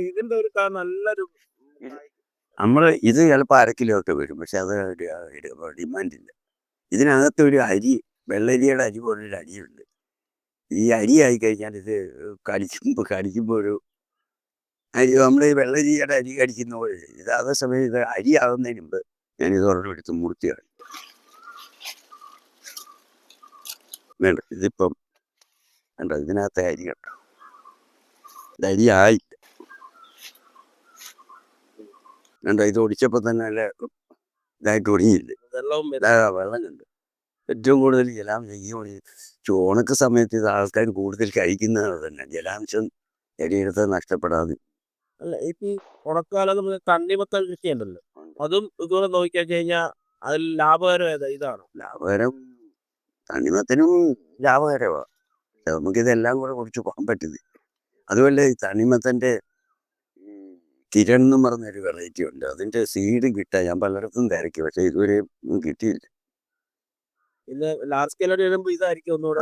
ഇതിന്റെ ഒരു നല്ലൊരു നമ്മള് ഇത് ചിലപ്പോൾ 1/2 കിലോ ഒക്കെ വരും. പക്ഷെ അത് ഡിമാൻഡില്ല. ഇതിനകത്ത് ഒരു അരി, വെള്ളരിയുടെ അരി പോലൊരു അരിയുണ്ട്. ഈ അരി ആയിക്കഴിഞ്ഞാൽ ഇത് കടിക്കുമ്പോൾ ഒരു അരി, നമ്മൾ ഈ വെള്ളരിയുടെ അരി കടിക്കുന്ന പോലെ. ഇത് അതേസമയം ഇത് അരി ആകുന്നതിന് മുമ്പ് ഞാനിത് ഒരെണ്ണം എടുത്ത് മുറിക്കുകയാണ്. വേണ്ട, ഇതിപ്പം വേണ്ട, ഇതിനകത്തെ അരി കണ്ട, ഇത് അരി ആയില്ല. വേണ്ട, ഇത് ഒടിച്ചപ്പോൾ തന്നെ നല്ല ഇതായിട്ട് ഒടിഞ്ഞില്ല. വെള്ളം കണ്ട്. ഏറ്റവും കൂടുതൽ ജലാംശം ഈ ഉണക്ക സമയത്ത് ഇത് ആൾക്കാർ കൂടുതൽ കഴിക്കുന്നത് തന്നെ, ജലാംശം ശരീരത്തെ നഷ്ടപ്പെടാതെ. അല്ല, ഇപ്പൊ ഉണക്കാലം നമുക്ക് തണ്ണിമത്തൻ കൃഷിയുണ്ടല്ലോ, അതും ഇതുപോലെ നോക്കിക്കഴിഞ്ഞാൽ അതിൽ ലാഭകരം ഇതാണ്. ലാഭകരം, തണ്ണിമത്തനും ലാഭകരമാണ്. നമുക്കിതെല്ലാം കൂടെ കുറിച്ച് പോകാൻ പറ്റുന്നത്. അതുപോലെ ഈ തണ്ണിമത്തൻ്റെ കിരൺ എന്ന് പറഞ്ഞൊരു വെറൈറ്റി ഉണ്ട്. അതിൻ്റെ സീഡ് കിട്ടാൻ ഞാൻ പലയിടത്തും തിരക്കി, പക്ഷെ ഇതുവരെ കിട്ടിയില്ല. ഇത് ലാർജ് സ്കെയിലോട്ട് വരുമ്പോൾ ഇതായിരിക്കും ഒന്നുകൂടെ